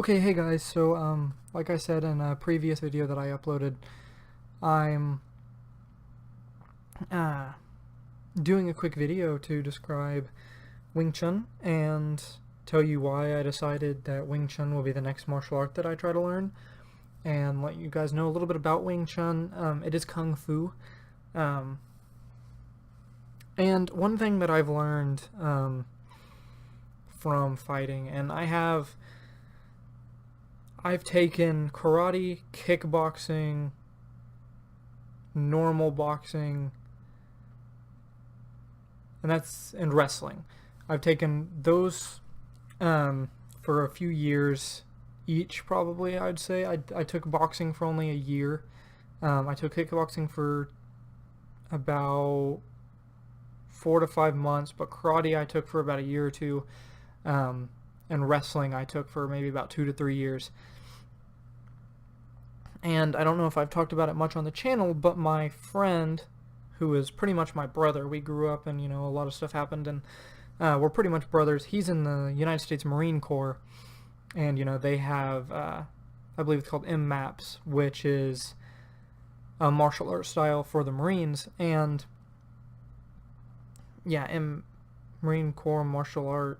Okay, hey guys, so like I said in a previous video that I uploaded, I'm uh, doing a quick video to describe Wing Chun and tell you why I decided that Wing Chun will be the next martial art that I try to learn, and let you guys know a little bit about Wing Chun. It is Kung Fu, um, and one thing that I've learned from fighting, and I've taken karate, kickboxing, normal boxing, and wrestling. I've taken those for a few years each, probably. I'd say I took boxing for only a year. I took kickboxing for about 4 to 5 months, but karate I took for about a year or two, and wrestling I took for maybe about 2 to 3 years. And I don't know if I've talked about it much on the channel, but my friend, who is pretty much my brother, we grew up and, a lot of stuff happened, and we're pretty much brothers. He's in the United States Marine Corps, and, they have, I believe it's called MMAPS, which is a martial art style for the Marines, and, yeah, Marine Corps martial art,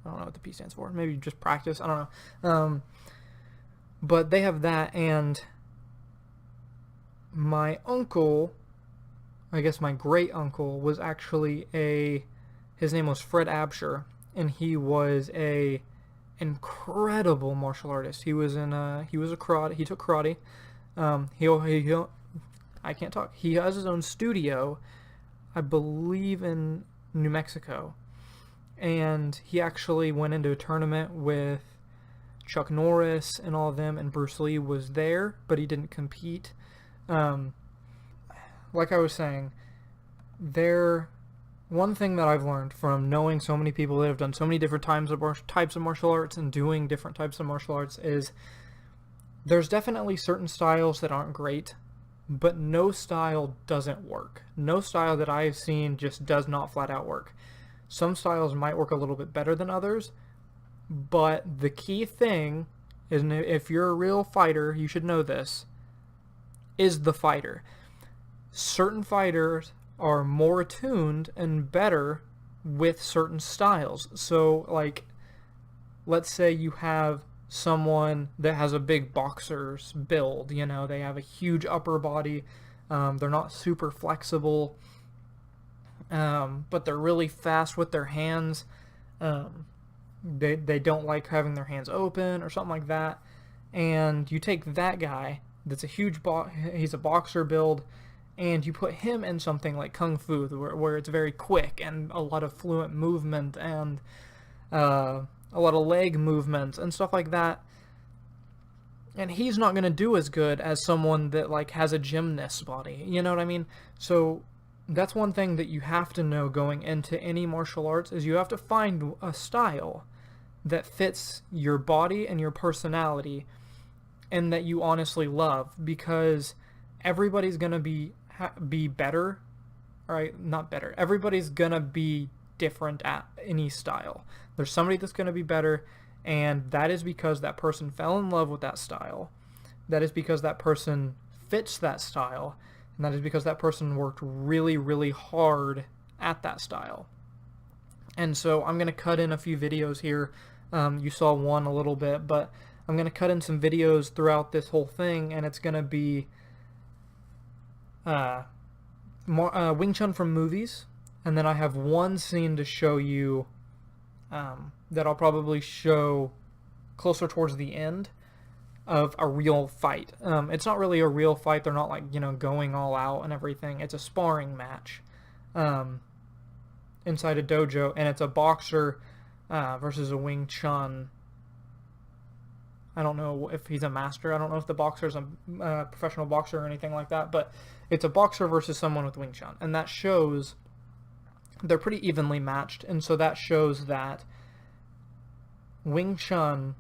I don't know what the P stands for, maybe just practice, I don't know, but they have that, and my uncle, I guess my great uncle, was actually his name was Fred Absher, and he was a incredible martial artist. He was karate. He took karate. I can't talk. He has his own studio, I believe in New Mexico, and he actually went into a tournament with Chuck Norris and all of them, and Bruce Lee was there, but he didn't compete. Like I was saying, one thing that I've learned from knowing so many people that have done so many different types of martial arts and doing different types of martial arts is there's definitely certain styles that aren't great, but no style doesn't work. No style that I've seen just does not flat out work. Some styles might work a little bit better than others, but the key thing is, if you're a real fighter, you should know this, is the fighter. Certain fighters are more attuned and better with certain styles. So, like, let's say you have someone that has a big boxer's build, they have a huge upper body, they're not super flexible, but they're really fast with their hands. They don't like having their hands open or something like that, and you take that guy that's he's a boxer build, and you put him in something like Kung Fu, where it's very quick and a lot of fluent movement and a lot of leg movement and stuff like that, and he's not going to do as good as someone that has a gymnast's body, you know what I mean? So that's one thing that you have to know going into any martial arts, is you have to find a style that fits your body and your personality and that you honestly love, because everybody's going to be better, right? Not better. Everybody's going to be different at any style. There's somebody that's going to be better, and that is because that person fell in love with that style. That is because that person fits that style. And that is because that person worked really, really hard at that style. And so I'm going to cut in a few videos here. You saw one a little bit, but I'm going to cut in some videos throughout this whole thing, and it's going to be Wing Chun from movies. And then I have one scene to show you that I'll probably show closer towards the end of a real fight. It's not really a real fight. They're not going all out and everything. It's a sparring match inside a dojo, and it's a boxer versus a Wing Chun. I don't know if he's a master. I don't know if the boxer's a professional boxer or anything like that, but it's a boxer versus someone with Wing Chun, and that shows they're pretty evenly matched, and so that shows that Wing Chun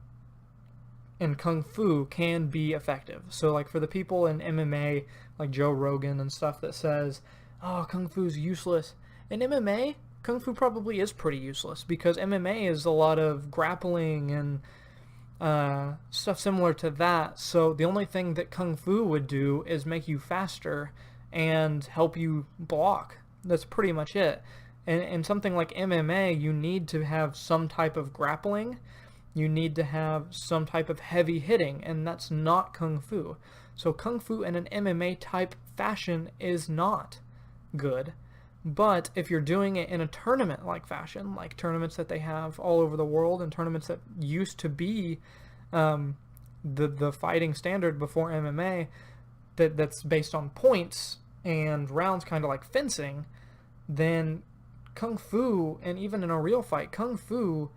and Kung Fu can be effective. So, for the people in MMA, like Joe Rogan and stuff, that says, oh, Kung Fu's useless. In MMA, Kung Fu probably is pretty useless because MMA is a lot of grappling and stuff similar to that. So the only thing that Kung Fu would do is make you faster and help you block. That's pretty much it. And something like MMA, you need to have some type of grappling. You need to have some type of heavy hitting, and that's not Kung Fu. So Kung Fu in an MMA type fashion is not good. But if you're doing it in a tournament like fashion, like tournaments that they have all over the world and tournaments that used to be the fighting standard before MMA, that's based on points and rounds, kind of like fencing, then Kung Fu, and even in a real fight, Kung Fu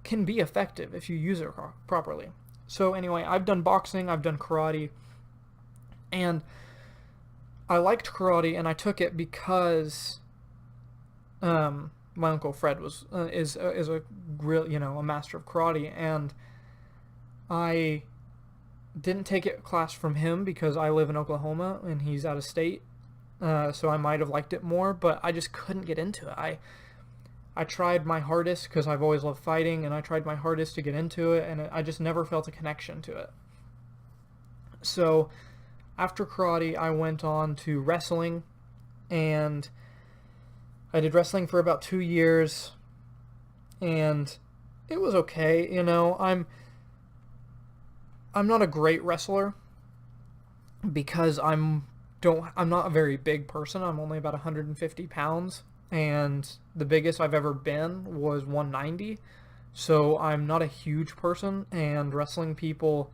can be effective if you use it properly. So anyway, I've done boxing, I've done karate, and I liked karate, and I took it because my uncle Fred is a real, a master of karate, and I didn't take a class from him because I live in Oklahoma and he's out of state. So I might have liked it more, but I just couldn't get into it. I tried my hardest because I've always loved fighting, and I tried my hardest to get into it, and I just never felt a connection to it. So after karate, I went on to wrestling, and I did wrestling for about 2 years, and it was okay. I'm not a great wrestler because I'm not a very big person. I'm only about 150 pounds, and the biggest I've ever been was 190. So I'm not a huge person, and wrestling people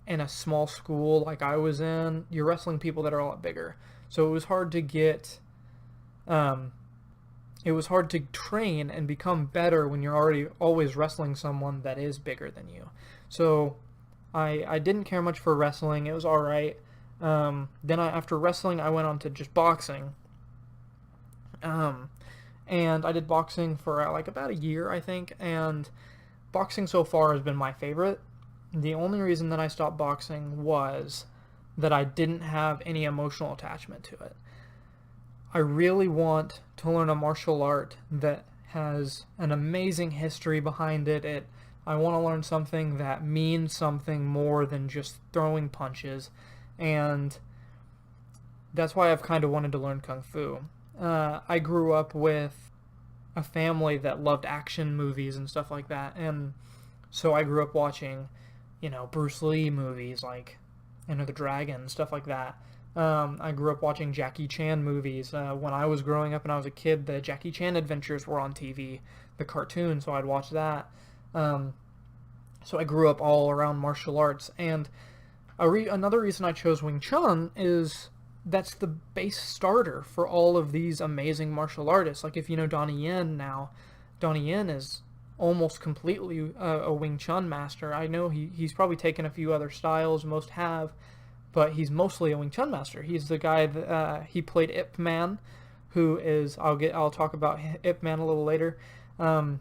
in a small school like I was in, you're wrestling people that are a lot bigger. So it was hard to train and become better when you're always wrestling someone that is bigger than you. So I didn't care much for wrestling. It was all right. Then after wrestling, I went on to just boxing. And I did boxing for like about a year, I think. And boxing so far has been my favorite. The only reason that I stopped boxing was that I didn't have any emotional attachment to it. I really want to learn a martial art that has an amazing history behind it. I want to learn something that means something more than just throwing punches. And that's why I've kind of wanted to learn Kung Fu. I grew up with a family that loved action movies and stuff like that, and so I grew up watching, Bruce Lee movies like Enter the Dragon, stuff like that. I grew up watching Jackie Chan movies. When I was growing up and I was a kid, the Jackie Chan adventures were on TV, the cartoon, so I'd watch that. So I grew up all around martial arts, and another reason I chose Wing Chun is that's the base starter for all of these amazing martial artists. Like if you know Donnie Yen now, Donnie Yen is almost completely a Wing Chun master. I know he's probably taken a few other styles, most have, but he's mostly a Wing Chun master. He's the guy that he played Ip Man, who is I'll talk about Ip Man a little later. In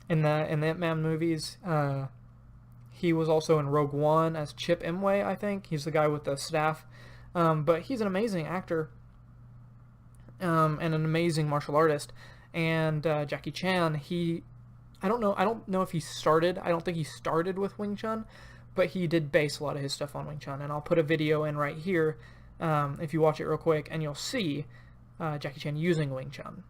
the Ip Man movies, he was also in Rogue One as Chip Imwe, I think. He's the guy with the staff. But he's an amazing actor and an amazing martial artist. And Jackie Chan, I don't know if he started. I don't think he started with Wing Chun, but he did base a lot of his stuff on Wing Chun. And I'll put a video in right here if you watch it real quick, and you'll see Jackie Chan using Wing Chun.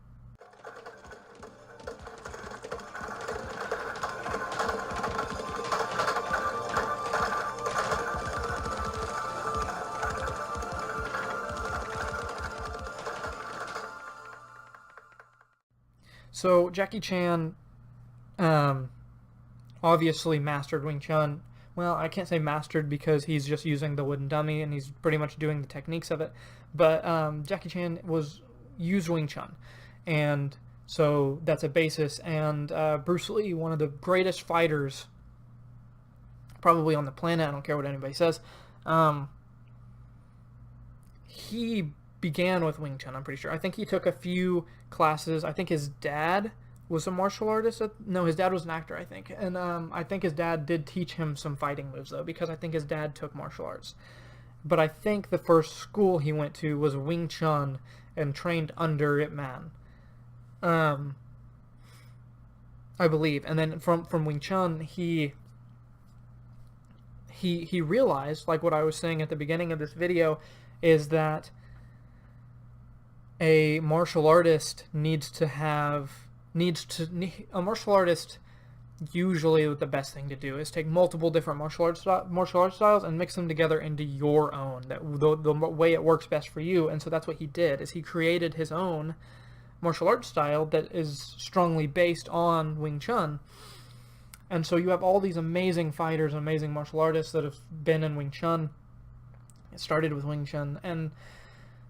So Jackie Chan obviously mastered Wing Chun. Well, I can't say mastered because he's just using the wooden dummy and he's pretty much doing the techniques of it. But Jackie Chan used Wing Chun, and so that's a basis. And Bruce Lee, one of the greatest fighters probably on the planet, I don't care what anybody says, he began with Wing Chun, I'm pretty sure. I think he took a few classes. I think his dad was a martial artist. No, his dad was an actor, I think. And I think his dad did teach him some fighting moves, though, because I think his dad took martial arts. But I think the first school he went to was Wing Chun and trained under Ip Man. um, I believe. And then from Wing Chun, he realized, like what I was saying at the beginning of this video, is that a martial artist a martial artist usually the best thing to do is take multiple different martial arts styles and mix them together into your own, that the way it works best for you. And so that's what he did, is he created his own martial arts style that is strongly based on Wing Chun. And so you have all these amazing fighters, amazing martial artists that have been in Wing Chun. It started with Wing Chun, and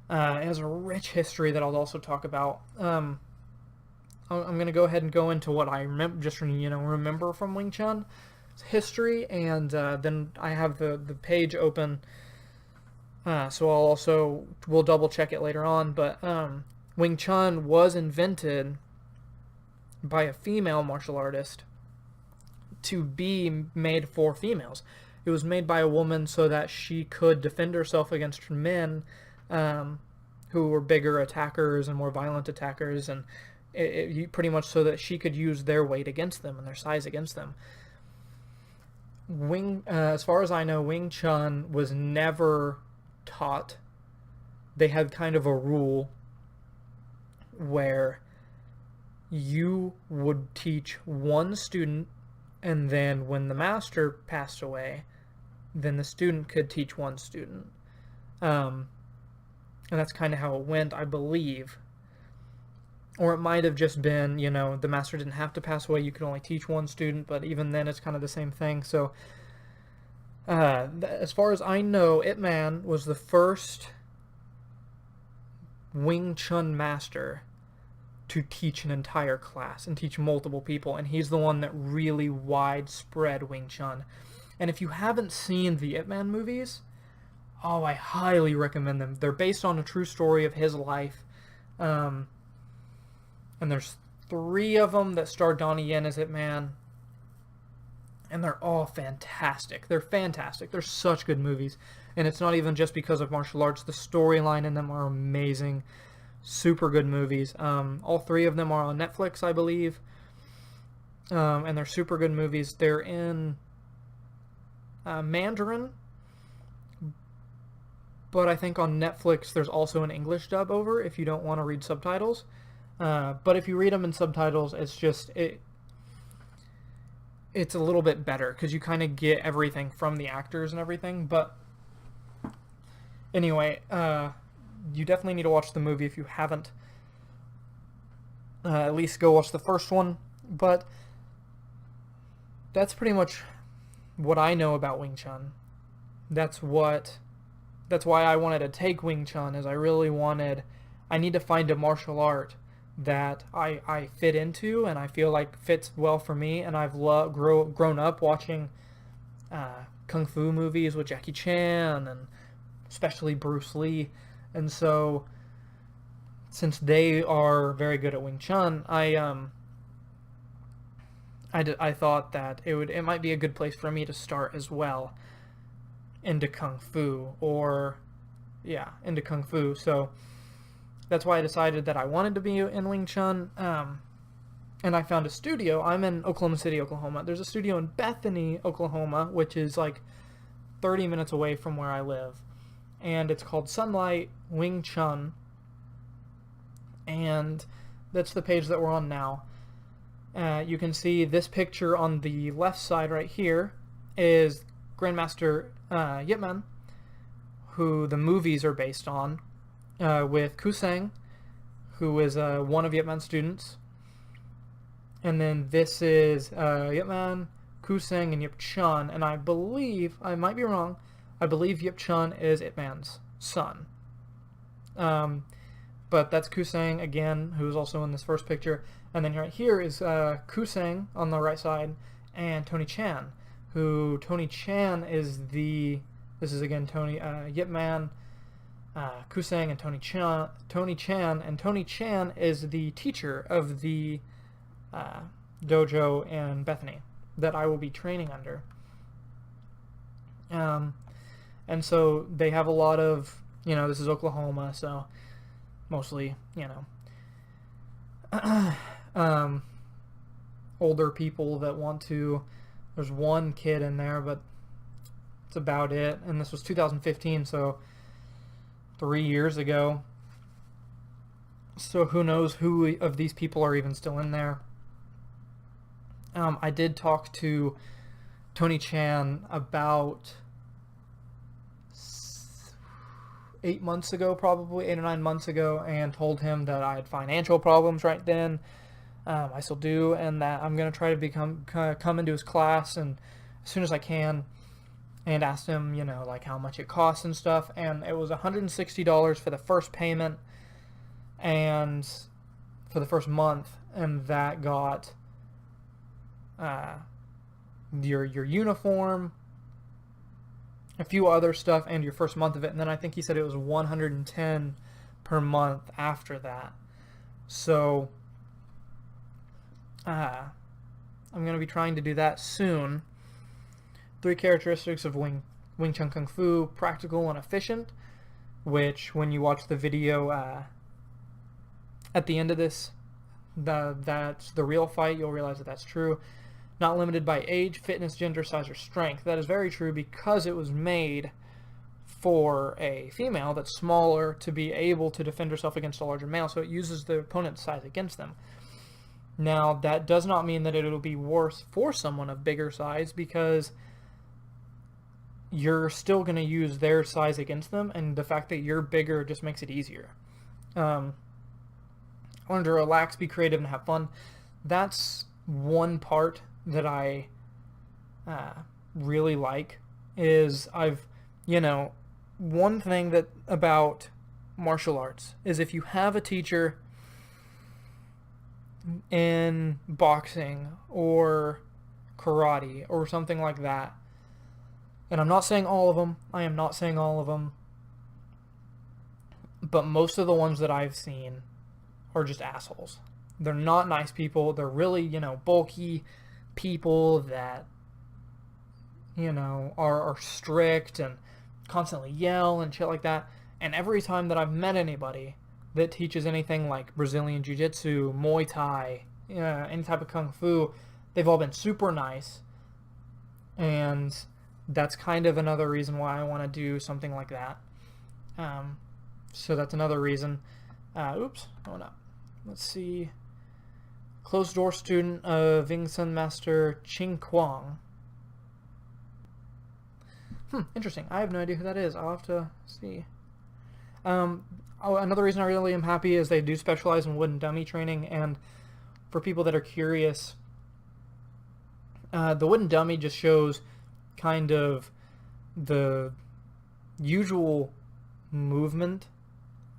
it has a rich history that I'll also talk about. I'm going to go ahead and go into what I remember from Wing Chun history, and then I have the page open, so we'll double check it later on. But Wing Chun was invented by a female martial artist to be made for females. It was made by a woman so that she could defend herself against men who were bigger attackers and more violent attackers, and pretty much so that she could use their weight against them and their size against them. As far as I know, Wing Chun was never taught. They had kind of a rule where you would teach one student, and then when the master passed away, then the student could teach one student. And that's kind of how it went, I believe. Or it might have just been, the master didn't have to pass away, you could only teach one student, but even then it's kind of the same thing. So, as far as I know, Ip Man was the first Wing Chun master to teach an entire class and teach multiple people, and he's the one that really widespread Wing Chun. And if you haven't seen the Ip Man movies, I highly recommend them. They're based on a true story of his life. And there's 3 of them that star Donnie Yen as Ip Man. And they're all fantastic. They're fantastic. They're such good movies. And it's not even just because of martial arts. The storyline in them are amazing. Super good movies. All 3 of them are on Netflix, I believe. And they're super good movies. They're in Mandarin. But I think on Netflix there's also an English dub over if you don't want to read subtitles. But if you read them in subtitles, it's a little bit better because you kind of get everything from the actors and everything. But anyway, you definitely need to watch the movie if you haven't. At least go watch the first one. But that's pretty much what I know about Wing Chun. That's why I wanted to take Wing Chun, is I need to find a martial art that I fit into and I feel like fits well for me. And I've grown up watching kung fu movies with Jackie Chan and especially Bruce Lee. And so, since they are very good at Wing Chun, I thought that it might be a good place for me to start as well into Kung Fu, into Kung Fu. So that's why I decided that I wanted to be in Wing Chun. And I found a studio. I'm in Oklahoma City, Oklahoma. There's a studio in Bethany, Oklahoma, which is like 30 minutes away from where I live. And it's called Sunlight Wing Chun. And that's the page that we're on now. You can see this picture on the left side right here is Grandmaster Yip Man, who the movies are based on, with Kusang, who is one of Yip Man's students. And then this is Yip Man, Kusang, and Yip Chun. And I believe, I might be wrong, I believe Yip Chun is Ip Man's son. But that's Kusang, again, who's also in this first picture. And then right here is Kusang on the right side, and Tony Chan, Tony Chan is this is again Yip Man, Kusang, and Tony Chan, and Tony Chan is the teacher of the dojo in Bethany that I will be training under. And so they have a lot of, this is Oklahoma, so mostly, um, older people that want to. There's one kid in there, but that's about it. And this was 2015, so 3 years ago. So who knows who of these people are even still in there. I did talk to Tony Chan about 8 months ago, probably 8 or 9 months ago, and told him that I had financial problems right then. I still do, and that I'm gonna try to come into his class and as soon as I can, and asked him, like how much it costs and stuff. And it was $160 for the first payment, and for the first month, and that got your uniform, a few other stuff, and your first month of it. And then I think he said it was $110 per month after that. So I'm going to be trying to do that soon. 3 characteristics of Wing Chun Kung Fu: practical and efficient, which when you watch the video at the end of this, that's the real fight, you'll realize that that's true. Not limited by age, fitness, gender, size, or strength. That is very true because it was made for a female that's smaller to be able to defend herself against a larger male, so it uses the opponent's size against them. Now, that does not mean that it'll be worse for someone of bigger size, because you're still going to use their size against them, and the fact that you're bigger just makes it easier. Learn to relax, be creative, and have fun. That's one part that I really like. Is one thing that about martial arts is if you have a teacher in boxing or karate or something like that, and I'm not saying all of them, I am not saying all of them, but most of the ones that I've seen are just assholes. They're not nice people. They're really, bulky people that, are strict and constantly yell and shit like that. And every time that I've met anybody that teaches anything like Brazilian Jiu-Jitsu, Muay Thai, any type of Kung Fu, they've all been super nice. And that's kind of another reason why I want to do something like that. So that's another reason. Oops, hold up. Let's see. Closed door student of Wing Chun Master Ching Kwang. Interesting. I have no idea who that is. I'll have to see. Another reason I really am happy is they do specialize in wooden dummy training, and for people that are curious, the wooden dummy just shows kind of the usual movement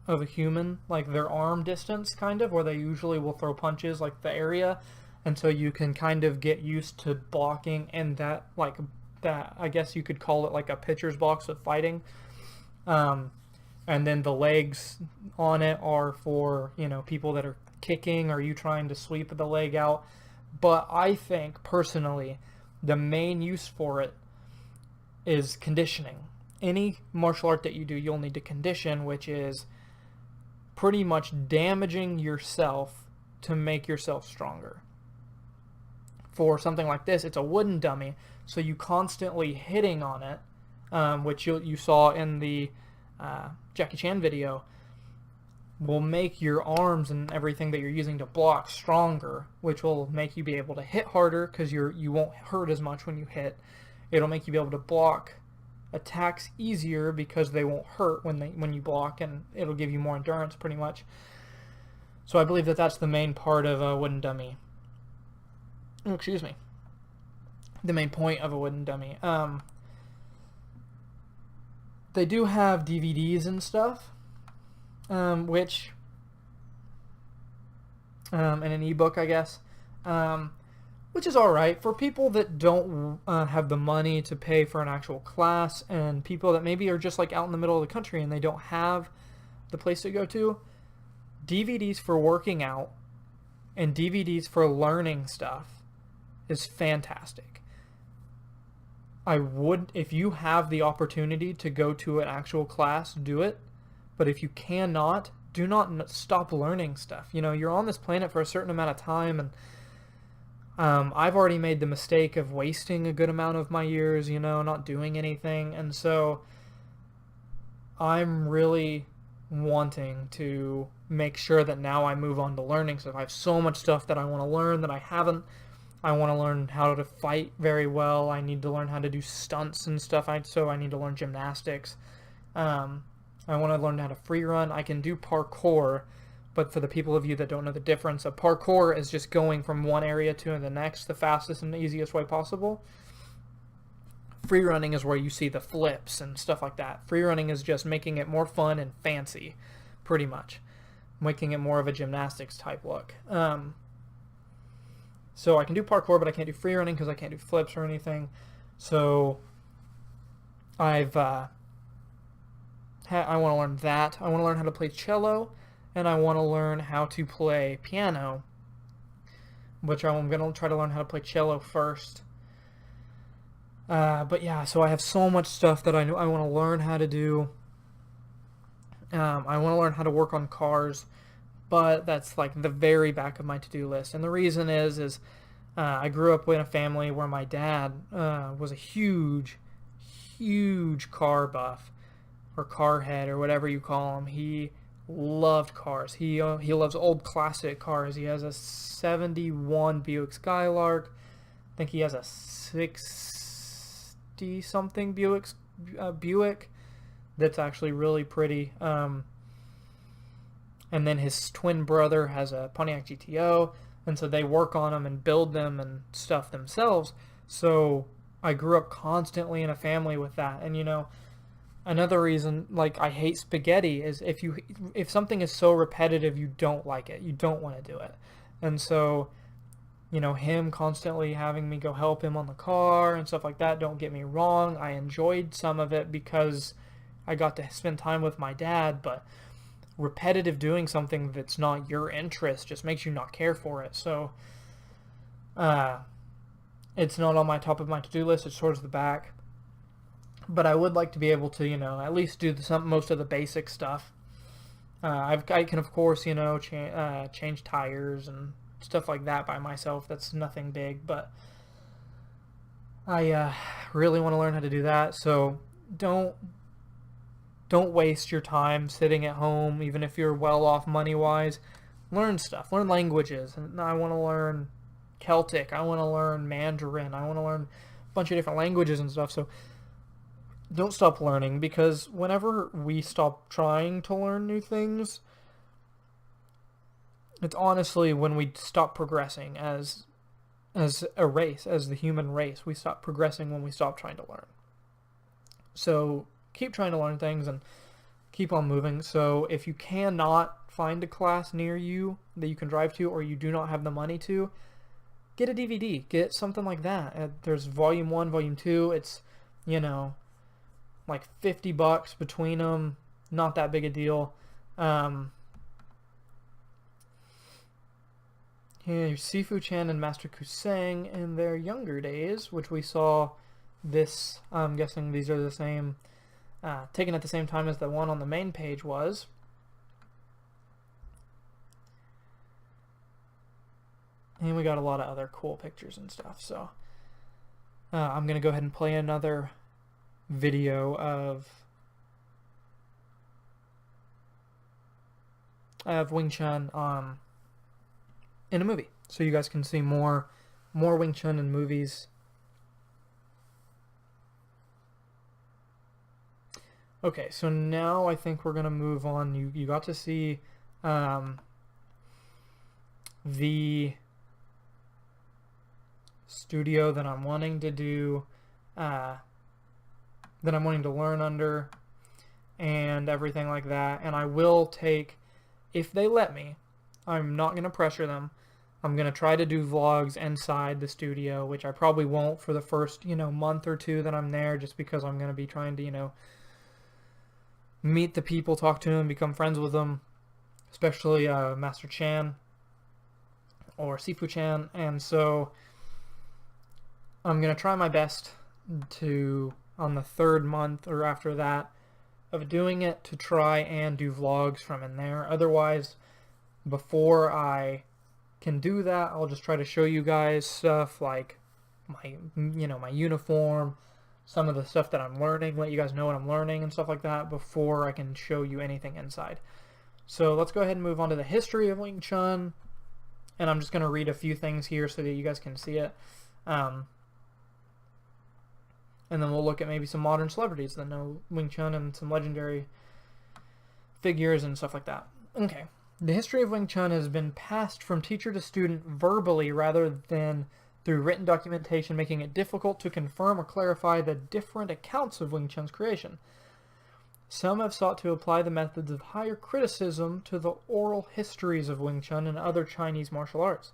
of a human, like their arm distance, kind of, where they usually will throw punches, like the area, and so you can kind of get used to blocking, and that I guess you could call it like a pitcher's box of fighting. And then the legs on it are for, people that are kicking, or you trying to sweep the leg out. But I think, personally, the main use for it is conditioning. Any martial art that you do, you'll need to condition, which is pretty much damaging yourself to make yourself stronger. For something like this, it's a wooden dummy, so you constantly hitting on it, which you saw in the Jackie Chan video, will make your arms and everything that you're using to block stronger, which will make you be able to hit harder because you won't hurt as much when you hit. It'll make you be able to block attacks easier because they won't hurt when you block, and it'll give you more endurance, pretty much. So I believe that that's the main part of a wooden dummy. Oh, excuse me. The main point of a wooden dummy. They do have DVDs and stuff, which, and an ebook, I guess, which is alright for people that don't have the money to pay for an actual class, and people that maybe are just like out in the middle of the country and they don't have the place to go to. DVDs for working out and DVDs for learning stuff is fantastic. I would, if you have the opportunity to go to an actual class, do it. But if you cannot, do not stop learning stuff. You know, you're on this planet for a certain amount of time, and I've already made the mistake of wasting a good amount of my years, you know, not doing anything. And so I'm really wanting to make sure that now I move on to learning stuff. I have so much stuff that I want to learn that I haven't. I want to learn how to fight very well. I need to learn how to do stunts and stuff. So I need to learn gymnastics. I want to learn how to free run. I can do parkour, but for the people of you that don't know the difference, a parkour is just going from one area to the next the fastest and the easiest way possible. Free running is where you see the flips and stuff like that. Free running is just making it more fun and fancy, pretty much. Making it more of a gymnastics type look. So I can do parkour, but I can't do free running because I can't do flips or anything. So I want to learn that. I want to learn how to play cello, and I want to learn how to play piano, which I'm going to try to learn how to play cello first. But yeah, so I have so much stuff that I want to learn how to do. I want to learn how to work on cars, but that's like the very back of my to-do list. And the reason is I grew up in a family where my dad was a huge car buff, or car head, or whatever you call him. He loved cars. He loves old classic cars. He has a 71 Buick Skylark. I think he has a 60-something Buick that's actually really pretty. And then his twin brother has a Pontiac GTO, and so they work on them and build them and stuff themselves. So I grew up constantly in a family with that. And you know, another reason, like, I hate spaghetti is if something is so repetitive, you don't like it. You don't want to do it. And so, you know, him constantly having me go help him on the car and stuff like that, don't get me wrong, I enjoyed some of it because I got to spend time with my dad, but repetitive doing something that's not your interest just makes you not care for it. So it's not on my top of my to-do list. It's towards the back, but I would like to be able to, you know, at least do most of the basic stuff. I can, of course, you know, change tires and stuff like that by myself. That's nothing big, but I really want to learn how to do that. So don't waste your time sitting at home, even if you're well off money-wise. Learn stuff. Learn languages. And I want to learn Celtic. I want to learn Mandarin. I want to learn a bunch of different languages and stuff. So don't stop learning, because whenever we stop trying to learn new things, it's honestly when we stop progressing as a race, as the human race. We stop progressing when we stop trying to learn. So keep trying to learn things and keep on moving. So if you cannot find a class near you that you can drive to, or you do not have the money to, get a DVD. Get something like that. There's Volume 1, Volume 2. It's, you know, like $50 between them. Not that big a deal. Here's Sifu Chan and Master Kusang in their younger days, which we saw this. I'm guessing these are the same, taken at the same time as the one on the main page was. And we got a lot of other cool pictures and stuff. So I'm going to go ahead and play another video of Wing Chun in a movie, so you guys can see more Wing Chun in movies. Okay, so now I think we're gonna move on. You got to see the studio that I'm wanting to do, that I'm wanting to learn under, and everything like that. And I will take, if they let me, I'm not going to pressure them. I'm going to try to do vlogs inside the studio, which I probably won't for the first, you know, month or two that I'm there, just because I'm going to be trying to, you know, meet the people, talk to them, become friends with them, especially Master Chan or Sifu Chan. And so I'm going to try my best to, on the third month or after that, of doing it to try and do vlogs from in there. Otherwise, before I can do that, I'll just try to show you guys stuff like my uniform, some of the stuff that I'm learning, let you guys know what I'm learning and stuff like that before I can show you anything inside. So let's go ahead and move on to the history of Wing Chun, and I'm just going to read a few things here so that you guys can see it. And then we'll look at maybe some modern celebrities that know Wing Chun and some legendary figures and stuff like that. Okay. The history of Wing Chun has been passed from teacher to student verbally rather than through written documentation, making it difficult to confirm or clarify the different accounts of Wing Chun's creation. Some have sought to apply the methods of higher criticism to the oral histories of Wing Chun and other Chinese martial arts.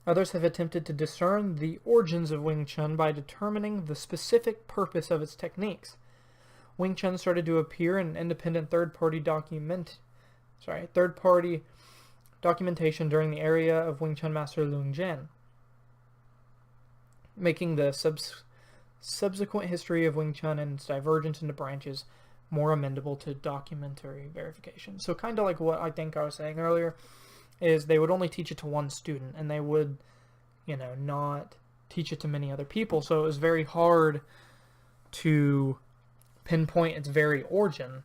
Others have attempted to discern the origins of Wing Chun by determining the specific purpose of its techniques. Wing Chun started to appear in independent third-party documentation during the era of Wing Chun master Lung Jian, making the subsequent history of Wing Chun and its divergence into branches more amenable to documentary verification. So kind of like what I think I was saying earlier, is they would only teach it to one student, and they would, not teach it to many other people. So it was very hard to pinpoint its very origin,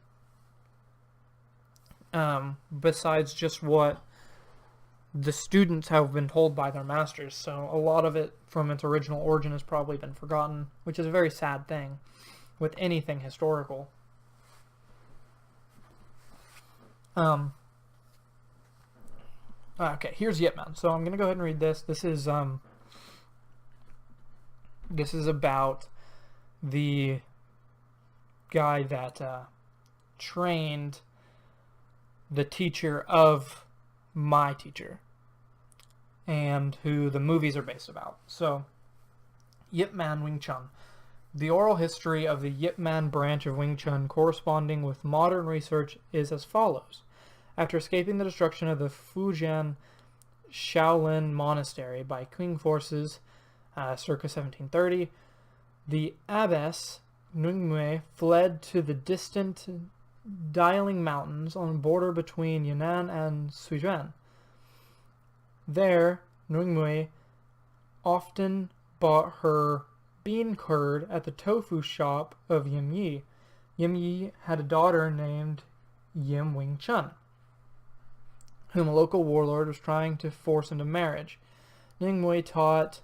besides just what the students have been told by their masters. So a lot of it from its original origin has probably been forgotten, which is a very sad thing with anything historical. Okay, here's Yip Man. So I'm going to go ahead and read this. This is about the guy that trained the teacher of my teacher, and who the movies are based about. So, Yip Man Wing Chun. The oral history of the Yip Man branch of Wing Chun corresponding with modern research is as follows. After escaping the destruction of the Fujian Shaolin Monastery by Qing forces circa 1730, the abbess Ningmei fled to the distant Dialing Mountains on the border between Yunnan and Sichuan. There, Ningmei often bought her bean curd at the tofu shop of Yim Yi. Yim Yi had a daughter named Yim Wing Chun, whom a local warlord was trying to force into marriage. Ningmei taught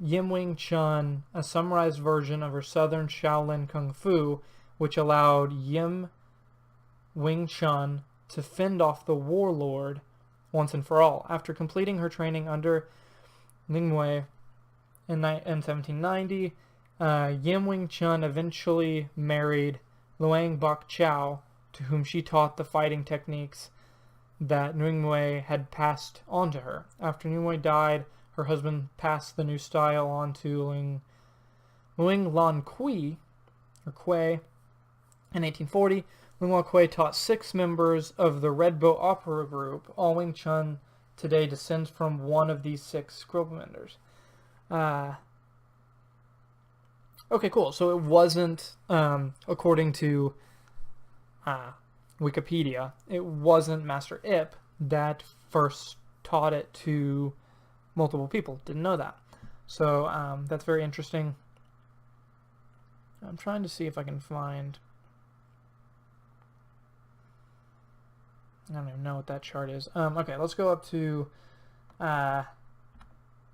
Yim Wing Chun a summarized version of her southern Shaolin Kung Fu, which allowed Yim Wing Chun to fend off the warlord once and for all. After completing her training under Ningmei in 1790, Yim Wing Chun eventually married Luang Bok Chao, to whom she taught the fighting techniques that Ningmei had passed on to her. After Ningmei died, her husband passed the new style on to Luang Lan Kui, or Kui. In 1840, Luang Lan Kui taught 6 members of the Red Boat Opera Group. All Wing Chun today descends from one of these 6 scribblemenders. Okay, cool. So it wasn't, according to Wikipedia, it wasn't Master Ip that first taught it to multiple people. Didn't know that. So that's very interesting. I'm trying to see if I can find... I don't even know what that chart is. Okay, let's go up to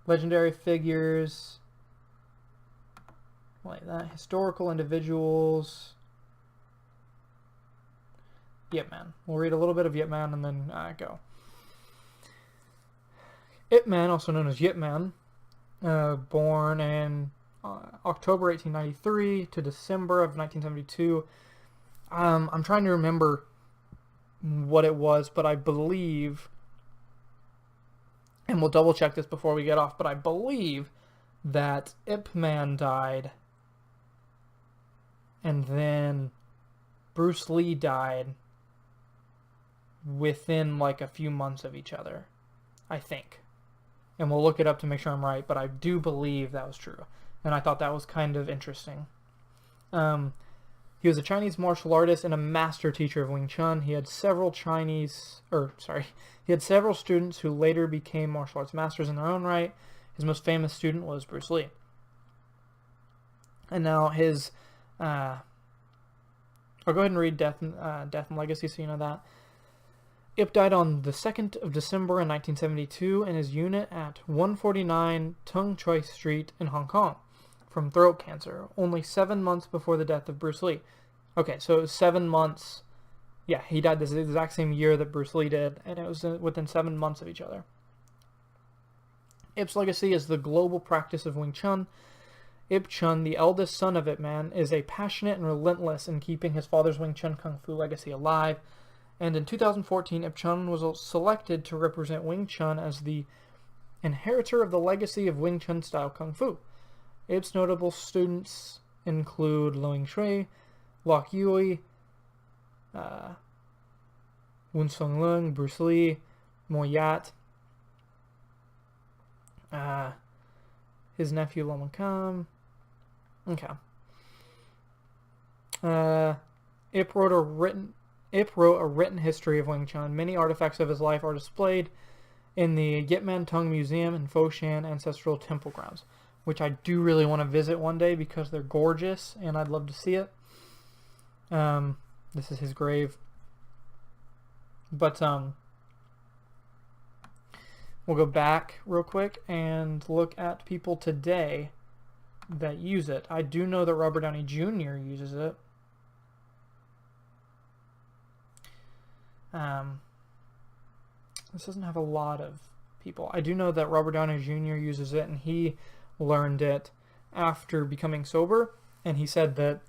legendary figures. Like that. Historical individuals. Yip Man. We'll read a little bit of Yip Man and then go. Ip Man, also known as Yip Man, born in October 1893 to December of 1972. I'm trying to remember what it was, but I believe, and we'll double check this before we get off, but I believe that Ip Man died and then Bruce Lee died within like a few months of each other, I think. And we'll look it up to make sure I'm right, but I do believe that was true. And I thought that was kind of interesting. He He was a Chinese martial artist and a master teacher of Wing Chun. He had several he had several students who later became martial arts masters in their own right. His most famous student was Bruce Lee. And now his, I'll go ahead and read Death and Legacy so you know that. Ip died on the 2nd of December in 1972 in his unit at 149 Tung Choi Street in Hong Kong from throat cancer, only 7 months before the death of Bruce Lee. Okay, so it was 7 months. Yeah, he died this exact same year that Bruce Lee did, and it was within 7 months of each other. Ip's legacy is the global practice of Wing Chun. Ip Chun, the eldest son of Ip Man, is a passionate and relentless in keeping his father's Wing Chun Kung Fu legacy alive. And in 2014, Ip Chun was selected to represent Wing Chun as the inheritor of the legacy of Wing Chun style Kung Fu. Ip's notable students include Loing Shui, Lok Yui, Wun Sung Lung, Bruce Lee, Mo Yat, his nephew Lo Man Kam. Okay. Ip wrote a written history of Wing Chun. Many artifacts of his life are displayed in the Yip Man Tung Museum in Foshan Ancestral Temple Grounds, which I do really want to visit one day because they're gorgeous and I'd love to see it. This is his grave. But we'll go back real quick and look at people today that use it. I do know that Robert Downey Jr. uses it. This doesn't have a lot of people. I do know that Robert Downey Jr. uses it, and he learned it after becoming sober, and he said that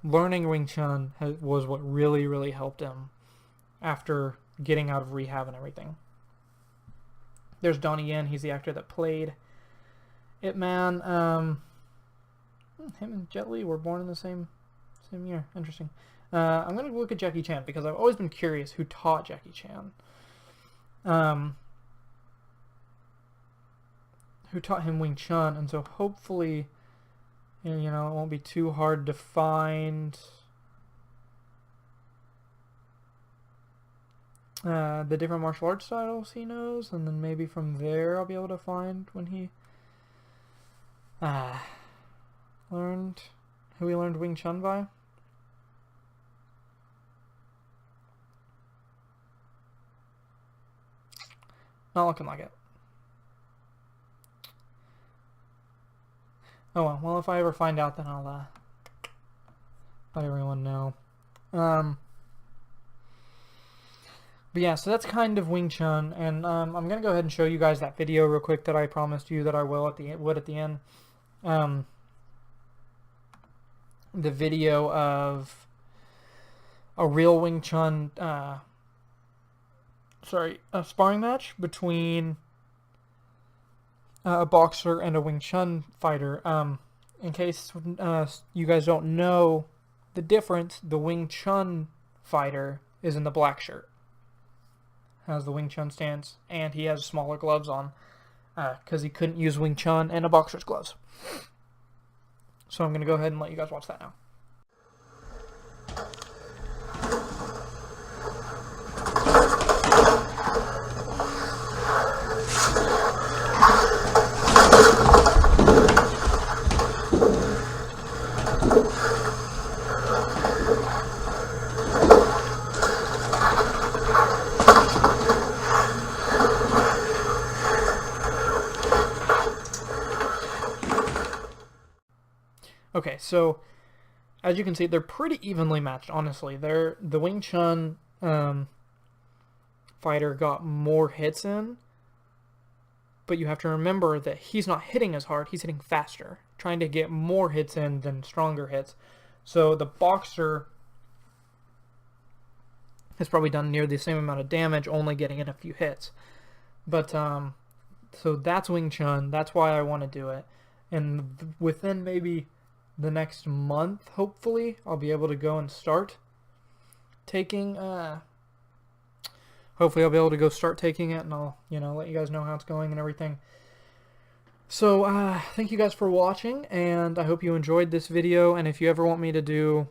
learning Wing Chun was what really, really helped him after getting out of rehab and everything. There's Donnie Yen. He's the actor that played Ip Man. Him and Jet Li were born in the same year. Interesting. I'm going to look at Jackie Chan because I've always been curious who taught Jackie Chan. Who taught him Wing Chun, and so hopefully, you know, it won't be too hard to find the different martial arts styles he knows, and then maybe from there I'll be able to find when he learned who he learned Wing Chun by. Not looking like it. Oh well. Well, if I ever find out, then I'll let everyone know. But yeah, so that's kind of Wing Chun, and I'm gonna go ahead and show you guys that video real quick that I promised you that I would at the end. The video of a real Wing Chun, a sparring match between a boxer and a Wing Chun fighter. In case you guys don't know the difference, the Wing Chun fighter is in the black shirt, has the Wing Chun stance, and he has smaller gloves on because he couldn't use Wing Chun and a boxer's gloves. So I'm going to go ahead and let you guys watch that now. Okay, so as you can see, they're pretty evenly matched, honestly. The Wing Chun fighter got more hits in, but you have to remember that he's not hitting as hard, he's hitting faster, trying to get more hits in than stronger hits. So the boxer has probably done near the same amount of damage, only getting in a few hits. But, so that's Wing Chun, that's why I want to do it. And within maybe the next month, hopefully, I'll be able to go and start taking, hopefully I'll be able to go start taking it, and I'll, let you guys know how it's going and everything. So, thank you guys for watching, and I hope you enjoyed this video, and if you ever want me to do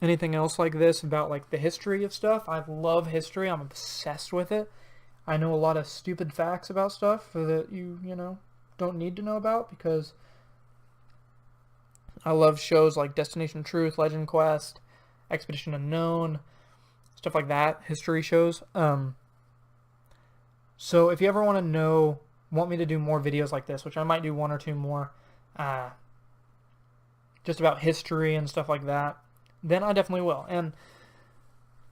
anything else like this about like the history of stuff. I love history. I'm obsessed with it. I know a lot of stupid facts about stuff that you know, don't need to know about, because I love shows like Destination Truth, Legend Quest, Expedition Unknown, stuff like that, history shows. So if you ever want me to do more videos like this, which I might do one or two more, just about history and stuff like that, then I definitely will. And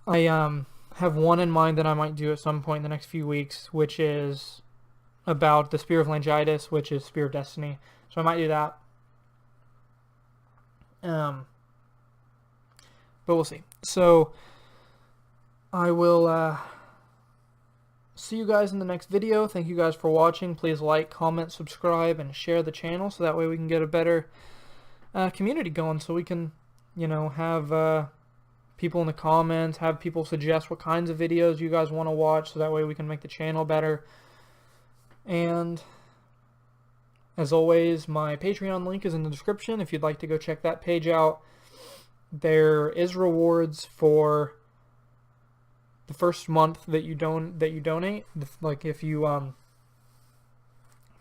I have one in mind that I might do at some point in the next few weeks, which is about the Spear of Laryngitis, which is Spear of Destiny. So I might do that. But we'll see. So I will see you guys in the next video. Thank you guys for watching. Please like, comment, subscribe, and share the channel, so that way we can get a better community going, so we can, you know, have people in the comments, have people suggest what kinds of videos you guys want to watch, so that way we can make the channel better. And as always, my Patreon link is in the description if you'd like to go check that page out. There is rewards for the first month that you donate. Like if you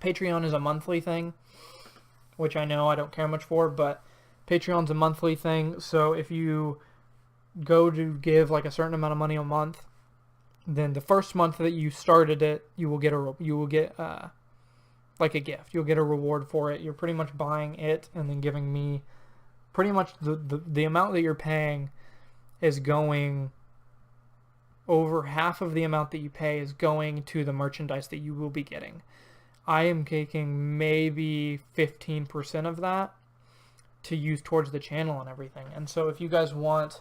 Patreon is a monthly thing, which I know I don't care much for, but Patreon's a monthly thing. So if you go to give like a certain amount of money a month, then the first month that you started it, you will get like a gift. You'll get a reward for it. You're pretty much buying it and then giving me pretty much the amount that you're paying is going, over half of the amount that you pay is going to the merchandise that you will be getting. I am taking maybe 15% of that to use towards the channel and everything. And so if you guys want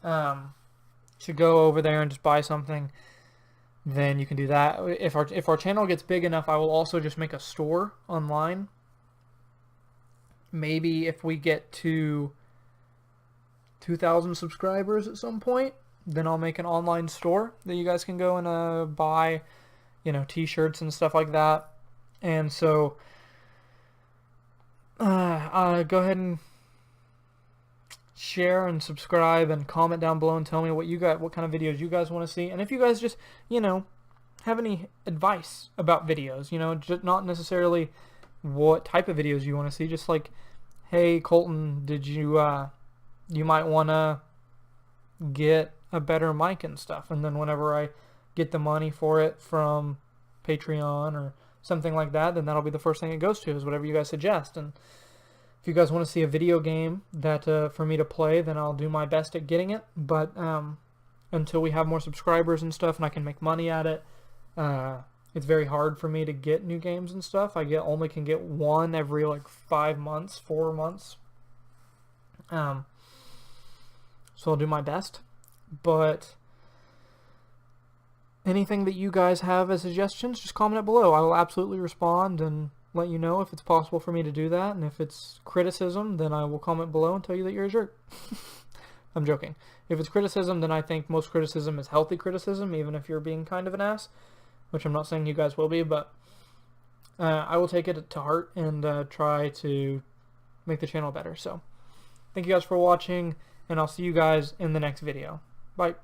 to go over there and just buy something, then you can do that. If our channel gets big enough, I will also just make a store online. Maybe if we get to 2,000 subscribers at some point, then I'll make an online store that you guys can go and buy, you know, t-shirts and stuff like that. And so go ahead and share and subscribe and comment down below and tell me what kind of videos you guys want to see. And if you guys just, you know, have any advice about videos, you know, just not necessarily what type of videos you want to see, just like, hey Colton, did you you might want to get a better mic and stuff, and then whenever I get the money for it from Patreon or something like that, then that'll be the first thing it goes to, is whatever you guys suggest. And if you guys want to see a video game that for me to play, then I'll do my best at getting it. But until we have more subscribers and stuff and I can make money at it, it's very hard for me to get new games and stuff. I only can get one every like 5 months, 4 months. So I'll do my best. But anything that you guys have as suggestions, just comment it below. I will absolutely respond and let you know if it's possible for me to do that. And if it's criticism, then I will comment below and tell you that you're a jerk. I'm joking. If it's criticism, then I think most criticism is healthy criticism, even if you're being kind of an ass, which I'm not saying you guys will be, but I will take it to heart and try to make the channel better. So thank you guys for watching, and I'll see you guys in the next video. Bye.